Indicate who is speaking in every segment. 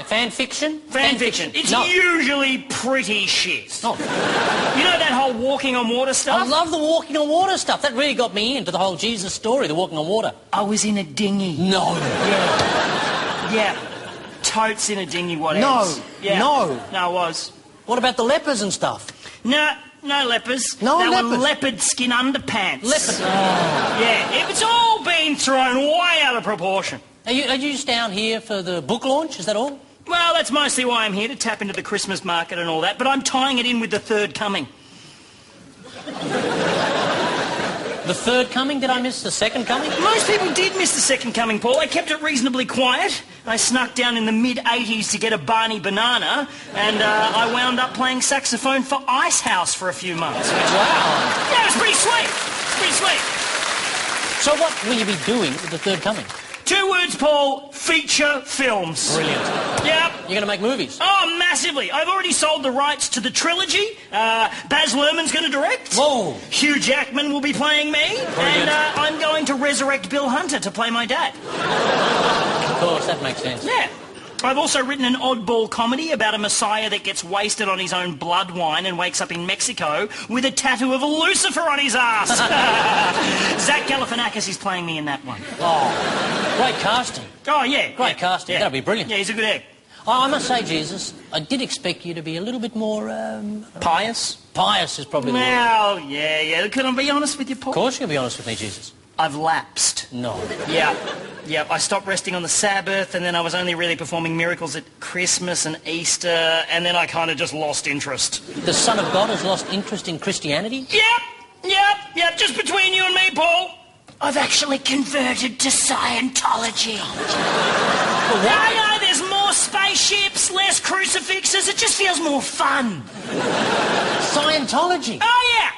Speaker 1: Fan fiction?
Speaker 2: Fan fiction. It's
Speaker 1: No.
Speaker 2: usually pretty shit.
Speaker 1: Oh.
Speaker 2: You know that whole walking on water stuff?
Speaker 1: I love the walking on water stuff. That really got me into the whole Jesus story, the walking on water.
Speaker 2: I was in a dinghy.
Speaker 1: No.
Speaker 2: Yeah. Totes in a dinghy, what
Speaker 1: No.
Speaker 2: else? Yeah.
Speaker 1: No.
Speaker 2: No, I was.
Speaker 1: What about the lepers and stuff?
Speaker 2: No lepers.
Speaker 1: No
Speaker 2: they
Speaker 1: lepers.
Speaker 2: were leopard skin underpants.
Speaker 1: Leopard.
Speaker 2: Yeah, it's all been thrown way out of proportion.
Speaker 1: Are you just down here for the book launch? Is that all?
Speaker 2: Well, that's mostly why I'm here, to tap into the Christmas market and all that, but I'm tying it in with the third coming.
Speaker 1: The third coming? Did I miss the second coming?
Speaker 2: Most people did miss the second coming, Paul. I kept it reasonably quiet. I snuck down in the mid-'80s to get a Barney banana, and I wound up playing saxophone for Icehouse for a few months.
Speaker 1: Wow.
Speaker 2: Yeah, it was pretty sweet. Pretty sweet.
Speaker 1: So what will you be doing with the third coming?
Speaker 2: 2 words, Paul. Feature films.
Speaker 1: Brilliant.
Speaker 2: Yep.
Speaker 1: You're going to make movies?
Speaker 2: Oh, massively. I've already sold the rights to the trilogy. Baz Luhrmann's going to direct.
Speaker 1: Whoa.
Speaker 2: Hugh Jackman will be playing me. And I'm going to resurrect Bill Hunter to play my dad.
Speaker 1: Of course, that makes sense.
Speaker 2: Yeah. I've also written an oddball comedy about a messiah that gets wasted on his own blood wine and wakes up in Mexico with a tattoo of a Lucifer on his ass. Zach Galifianakis is playing me in that one.
Speaker 1: Oh, great casting.
Speaker 2: Oh, yeah.
Speaker 1: Great casting.
Speaker 2: Yeah.
Speaker 1: That'll be brilliant.
Speaker 2: Yeah, he's a good egg.
Speaker 1: Oh, I must say, Jesus, I did expect you to be a little bit more,
Speaker 2: Pious?
Speaker 1: Pious is probably the word.
Speaker 2: Well, yeah. Can I be honest with you, Paul?
Speaker 1: Of course you'll be honest with me, Jesus.
Speaker 2: I've lapsed.
Speaker 1: No.
Speaker 2: Yeah. I stopped resting on the Sabbath, and then I was only really performing miracles at Christmas and Easter, and then I kind of just lost interest.
Speaker 1: The Son of God has lost interest in Christianity?
Speaker 2: Yep. Just between you and me, Paul. I've actually converted to Scientology. No, there's more spaceships, less crucifixes. It just feels more fun.
Speaker 1: Scientology?
Speaker 2: Oh, yeah.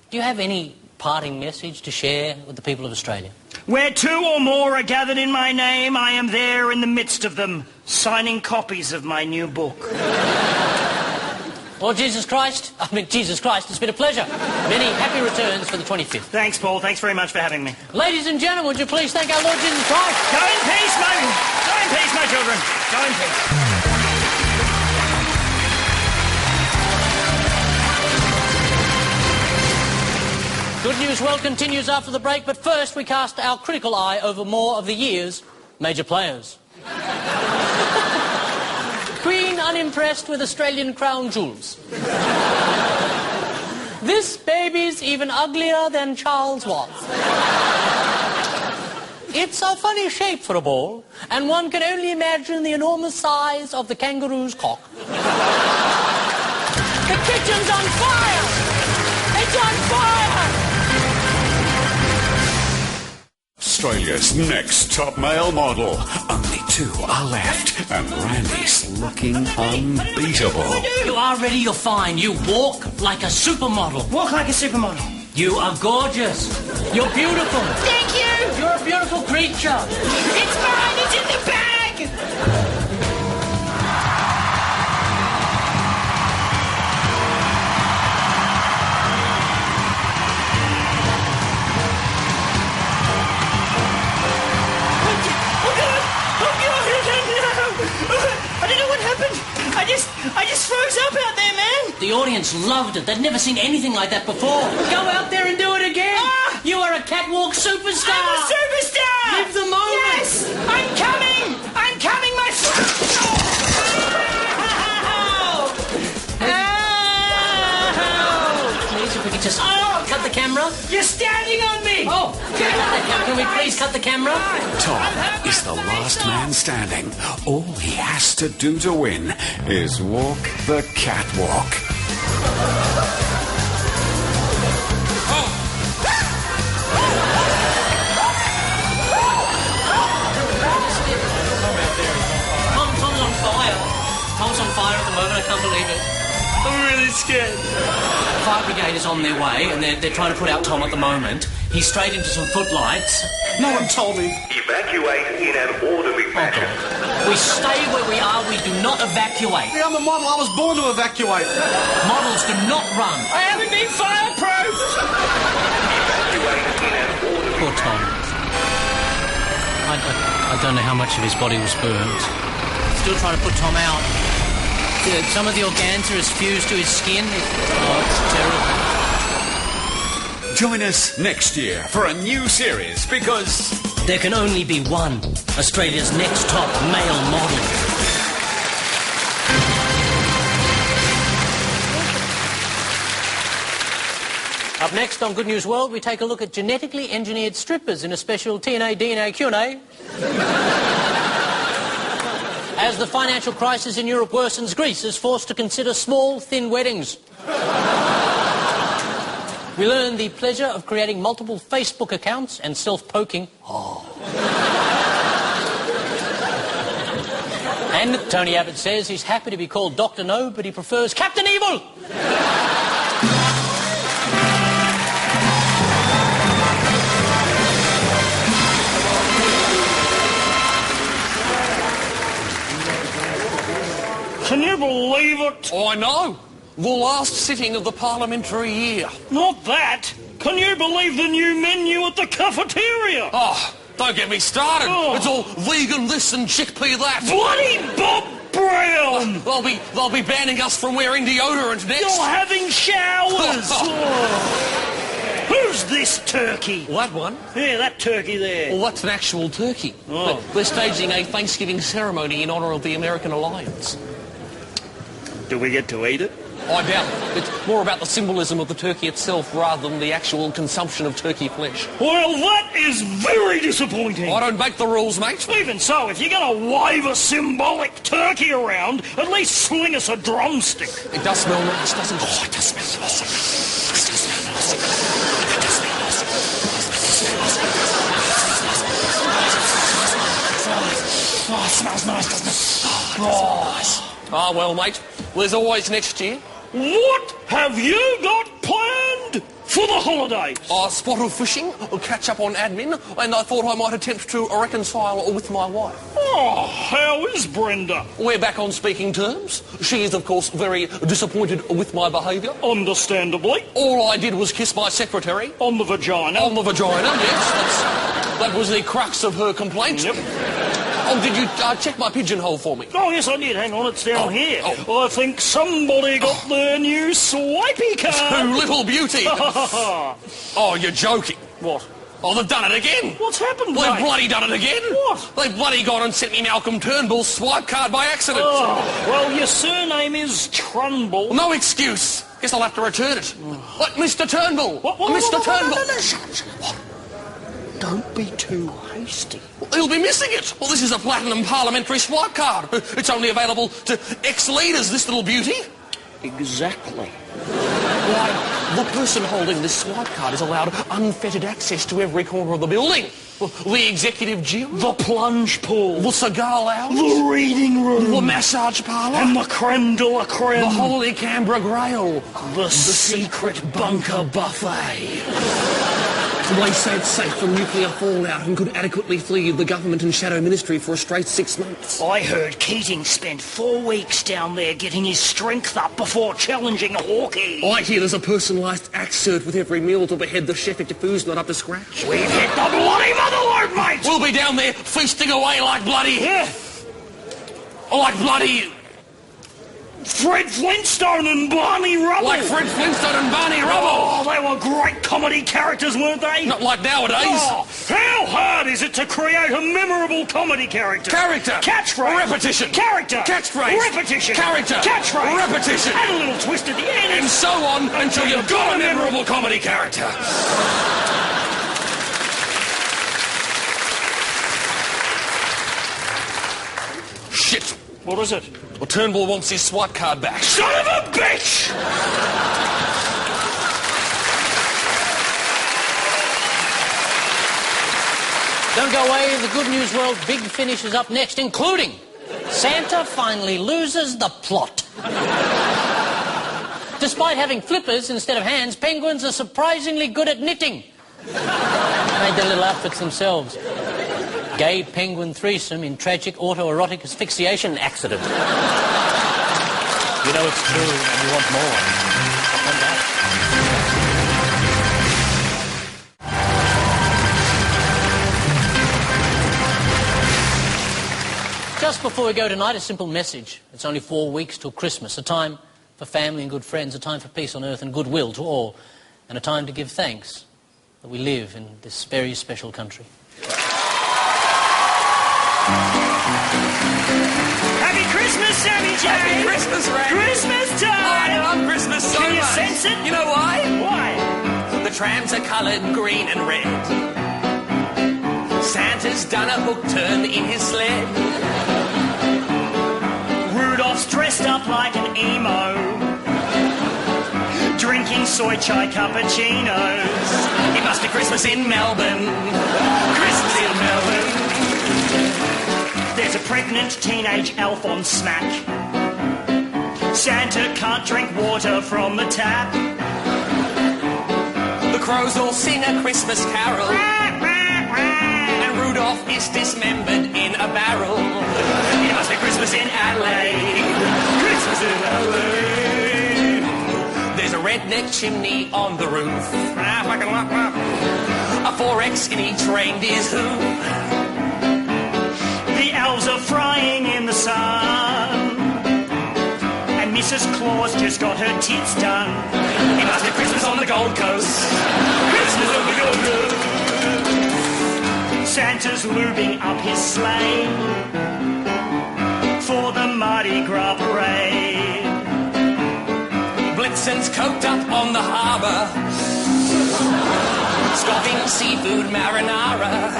Speaker 1: Do you have any parting message to share with the people of Australia?
Speaker 2: Where 2 or more are gathered in my name, I am there in the midst of them, signing copies of my new book.
Speaker 1: Well, Jesus Christ, it's been a pleasure. Many happy returns for the 25th.
Speaker 2: Thanks, Paul. Thanks very much for having me.
Speaker 1: Ladies and gentlemen, would you please thank our Lord Jesus Christ?
Speaker 2: Go in peace, my children. Go in peace.
Speaker 1: Good News World continues after the break, but first we cast our critical eye over more of the year's major players. Queen unimpressed with Australian crown jewels. This baby's even uglier than Charles was. It's a funny shape for a ball, and one can only imagine the enormous size of the kangaroo's cock. The kitchen's on fire! It's on fire!
Speaker 3: Australia's next top male model. Only 2 are left, and Randy's looking unbeatable.
Speaker 1: You are ready, you're fine. You walk like a supermodel.
Speaker 2: Walk like a supermodel.
Speaker 1: You are gorgeous. You're beautiful.
Speaker 2: Thank you.
Speaker 1: You're a beautiful creature.
Speaker 2: It's mine. It's in the bag. I don't know what happened. I just froze up out there, man.
Speaker 1: The audience loved it. They'd never seen anything like that before. Go out there and do it again. You are a catwalk superstar.
Speaker 2: I'm a superstar.
Speaker 1: Live the moment.
Speaker 2: Yes, I'm coming, my friend.
Speaker 1: Please, if we could just cut the camera.
Speaker 2: You're standing on me.
Speaker 1: Oh, can we please cut the camera?
Speaker 3: Tom is the last man standing. All he has to do to win is walk the catwalk.
Speaker 1: Tom's on fire. Tom's on fire at the moment. I can't believe it.
Speaker 2: I'm really scared.
Speaker 1: The fire brigade is on their way, and they're trying to put out Tom at the moment. He's straight into some footlights.
Speaker 3: No one told me.
Speaker 4: Evacuate in an orderly fashion.
Speaker 1: We stay where we are. We do not evacuate.
Speaker 5: I'm a model. I was born to evacuate.
Speaker 1: Models do not run.
Speaker 2: I haven't been fireproofed.
Speaker 4: Evacuate in an orderly
Speaker 1: Poor Tom. I don't know how much of his body was burnt. still trying to put Tom out. Some of the organza is fused to his skin. Oh, it's terrible.
Speaker 3: Join us next year for a new series because
Speaker 1: There can only be one Australia's next top male model. Up next on Good News World, we take a look at genetically engineered strippers in a special TNA DNA Q&A. As the financial crisis in Europe worsens, Greece is forced to consider small, thin weddings. We learn the pleasure of creating multiple Facebook accounts and self-poking. And Tony Abbott says he's happy to be called Dr. No, but he prefers Captain Evil.
Speaker 2: Can you believe it?
Speaker 6: I know. The last sitting of the parliamentary year.
Speaker 2: Not that. Can you believe the new menu at the cafeteria?
Speaker 6: Oh, don't get me started.
Speaker 2: Oh.
Speaker 6: It's all vegan this and chickpea that.
Speaker 2: Bloody Bob Brown!
Speaker 6: They'll be banning us from wearing deodorant next.
Speaker 2: You're having showers! Oh. Who's this turkey?
Speaker 6: That one?
Speaker 2: Yeah, that turkey there.
Speaker 6: Well, that's an actual turkey.
Speaker 2: Oh.
Speaker 6: We're staging a Thanksgiving ceremony in honour of the American Alliance.
Speaker 2: Do we get to eat it?
Speaker 6: I doubt it. It's more about the symbolism of the turkey itself rather than the actual consumption of turkey flesh.
Speaker 2: Well, that is very disappointing.
Speaker 6: I don't make the rules, mate.
Speaker 2: Even so, if you're going to wave a symbolic turkey around, at least sling us a drumstick.
Speaker 6: It does smell nice, doesn't it? Oh, it does smell nice. It does smell nice. It does smell nice.
Speaker 2: Oh, it smells nice, doesn't it?
Speaker 6: Oh, nice. Ah, well, mate, there's always next year.
Speaker 2: What have you got planned for the holidays?
Speaker 6: A spot of fishing, a catch up on admin, and I thought I might attempt to reconcile with my wife.
Speaker 2: Oh, how is Brenda?
Speaker 6: We're back on speaking terms. She is, of course, very disappointed with my behaviour.
Speaker 2: Understandably.
Speaker 6: All I did was kiss my secretary.
Speaker 2: On the vagina.
Speaker 6: On the vagina, yes. That was the crux of her complaint.
Speaker 2: Yep.
Speaker 6: Oh, did you check my pigeonhole for me?
Speaker 2: Oh, yes, I did. Hang on, it's down here.
Speaker 6: oh.
Speaker 2: I think somebody got their new swipey card.
Speaker 6: Too little beauty. Oh, you're joking.
Speaker 2: What?
Speaker 6: Oh, they've done it again.
Speaker 2: What's happened,
Speaker 6: They've
Speaker 2: mate?
Speaker 6: bloody done it again.
Speaker 2: What?
Speaker 6: They've bloody gone and sent me Malcolm Turnbull's swipe card by accident.
Speaker 2: Oh, well, your surname is Trunbull.
Speaker 6: No excuse. Guess I'll have to return it. What, Mr. Turnbull?
Speaker 2: What?
Speaker 6: Mr. Turnbull.
Speaker 2: No, shut. What? Don't be too hasty.
Speaker 6: He'll be missing it. Well, this is a platinum parliamentary swipe card. It's only available to ex-leaders, this little beauty.
Speaker 2: Exactly.
Speaker 6: Why, the person holding this swipe card is allowed unfettered access to every corner of the building. The executive gym.
Speaker 2: The plunge pool.
Speaker 6: The cigar lounge.
Speaker 2: The reading room.
Speaker 6: The massage parlour.
Speaker 2: And the creme de la creme.
Speaker 6: The Holy Canberra Grail.
Speaker 2: The secret bunker buffet.
Speaker 6: They say it's safe from nuclear fallout and could adequately flee the government and shadow ministry for a straight 6 months.
Speaker 2: I heard Keating spent 4 weeks down there getting his strength up before challenging Hawkeye.
Speaker 6: I hear there's a personalised axe served with every meal to behead the chef if your food's not up to scratch.
Speaker 2: We've hit the bloody motherlode, mate!
Speaker 6: We'll be down there feasting away like bloody...
Speaker 2: Yeah.
Speaker 6: Like bloody...
Speaker 2: Fred Flintstone and Barney Rubble.
Speaker 6: Like Fred Flintstone and Barney Rubble.
Speaker 2: Oh, they were great comedy characters, weren't they?
Speaker 6: Not like nowadays.
Speaker 2: Oh, how hard is it to create a memorable comedy character?
Speaker 6: Character.
Speaker 2: Catchphrase.
Speaker 6: Repetition.
Speaker 2: Character.
Speaker 6: Catchphrase.
Speaker 2: Repetition.
Speaker 6: Character.
Speaker 2: Catchphrase.
Speaker 6: Repetition.
Speaker 2: And a little twist at the end.
Speaker 6: And so on until you've got a memorable comedy character. Shit.
Speaker 2: What is it?
Speaker 6: Well, Turnbull wants his swipe card back.
Speaker 2: Son of a bitch!
Speaker 1: Don't go away, the Good News World big finish is up next, including Santa finally loses the plot. Despite having flippers instead of hands, penguins are surprisingly good at knitting. Made their little outfits themselves. Gay penguin threesome in tragic autoerotic asphyxiation accident. You know it's true and you want more. Come back. Just before we go tonight, a simple message. It's only 4 weeks till Christmas, a time for family and good friends, a time for peace on earth and goodwill to all, and a time to give thanks that we live in this very special country.
Speaker 2: Happy Christmas, Sammy J!
Speaker 6: Happy Christmas, Randy!
Speaker 2: Christmas time!
Speaker 6: I love Christmas so much.
Speaker 2: Can you sense it?
Speaker 6: You know why?
Speaker 2: Why?
Speaker 6: The trams are coloured green and red. Santa's done a hook turn in his sled.
Speaker 2: Rudolph's dressed up like an emo, drinking soy chai cappuccinos.
Speaker 6: It must be Christmas in Melbourne. Christmas in Melbourne.
Speaker 2: There's a pregnant teenage elf on smack. Santa can't drink water from the tap.
Speaker 6: The crows all sing a Christmas carol. And Rudolph is dismembered in a barrel. It must be Christmas in Adelaide. Christmas in Adelaide. There's a redneck chimney on the roof. A 4X in each reindeer's hoof.
Speaker 2: The elves are frying in the sun, and Mrs. Claus just got her tits done.
Speaker 6: It must be Christmas on the Gold Coast. Christmas on the Gold Coast.
Speaker 2: Santa's lubing up his sleigh for the Mardi Gras parade.
Speaker 6: Blitzen's coked up on the harbour, scoffing seafood marinara.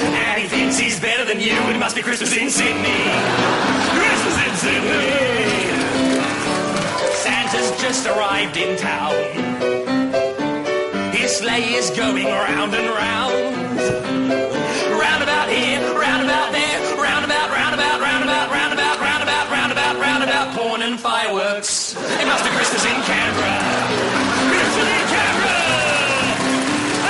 Speaker 6: And he thinks he's better than you. It must be Christmas in Sydney. Christmas in Sydney. Santa's just arrived in town. His sleigh is going round and round. Roundabout here, roundabout there, roundabout, roundabout, roundabout, roundabout, roundabout, roundabout, roundabout, porn and fireworks. It must be Christmas in Canberra. Christmas in Canberra.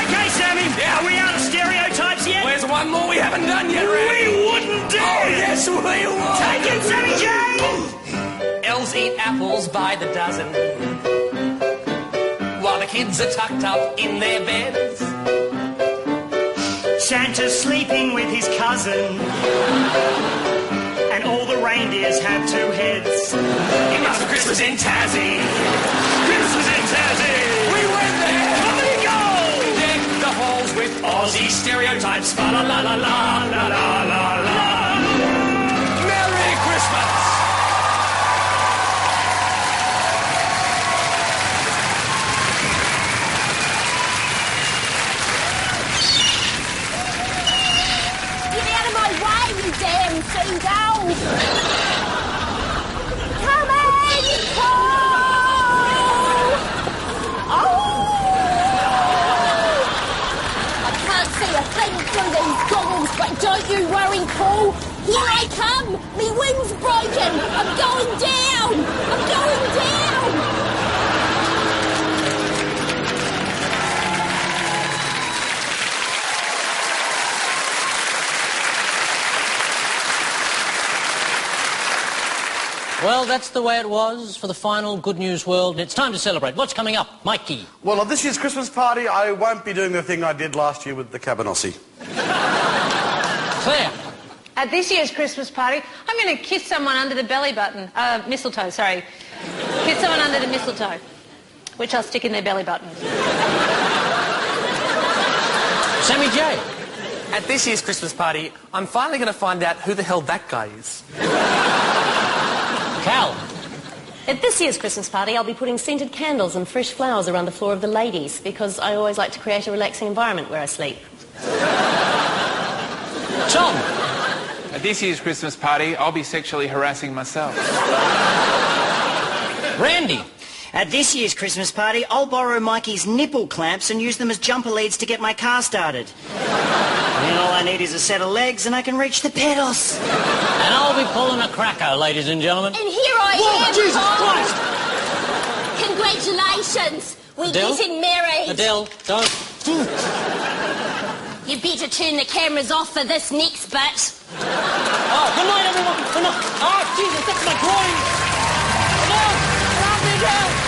Speaker 2: Okay, Sammy, are we out of stereotypes yet?
Speaker 6: Where's one more we haven't done yet, Ray?
Speaker 2: We wouldn't dare!
Speaker 6: Oh, yes, we would!
Speaker 2: Take it, Sammy J!
Speaker 6: Elves eat apples by the dozen, while the kids are tucked up in their beds.
Speaker 2: Santa's sleeping with his cousin, and all the reindeers have 2 heads.
Speaker 6: It must be Christmas in Tassie. Christmas in Tassie. We went there.
Speaker 2: There you go!
Speaker 6: Deck the halls with Aussie stereotypes. Fa la la la la la la la la. Merry Christmas.
Speaker 7: Get out of my way, you damn seagulls! Come in, Paul! Oh! I can't see a thing through these goggles, but don't you worry, Paul. Here I come! Me wind's broken! I'm going down! I'm going down!
Speaker 1: Well, that's the way it was for the final Good News World. It's time to celebrate. What's coming up, Mikey?
Speaker 5: Well, on this year's Christmas party, I won't be doing the thing I did last year with the cabanossi.
Speaker 1: Claire?
Speaker 8: At this year's Christmas party, I'm going to kiss someone under the belly button. Mistletoe, sorry. Kiss someone under the mistletoe, which I'll stick in their belly button.
Speaker 1: Sammy J?
Speaker 6: At this year's Christmas party, I'm finally going to find out who the hell that guy is.
Speaker 1: Cal?
Speaker 9: At this year's Christmas party, I'll be putting scented candles and fresh flowers around the floor of the ladies because I always like to create a relaxing environment where I sleep.
Speaker 1: Tom?
Speaker 10: At this year's Christmas party, I'll be sexually harassing myself.
Speaker 1: Randy?
Speaker 2: At this year's Christmas party, I'll borrow Mikey's nipple clamps and use them as jumper leads to get my car started. Then all I need is a set of legs and I can reach the pedals.
Speaker 1: And I'll be pulling a cracker, ladies and gentlemen.
Speaker 7: And here I am,
Speaker 5: Jesus
Speaker 7: Paul.
Speaker 5: Christ!
Speaker 7: Congratulations! We're
Speaker 1: Adele?
Speaker 7: getting married.
Speaker 1: Adele, don't.
Speaker 7: You better turn the cameras off for this next bit.
Speaker 1: Oh, good night, everyone. Good night. Oh, Jesus, that's my groin. Adele, I love you, Adele.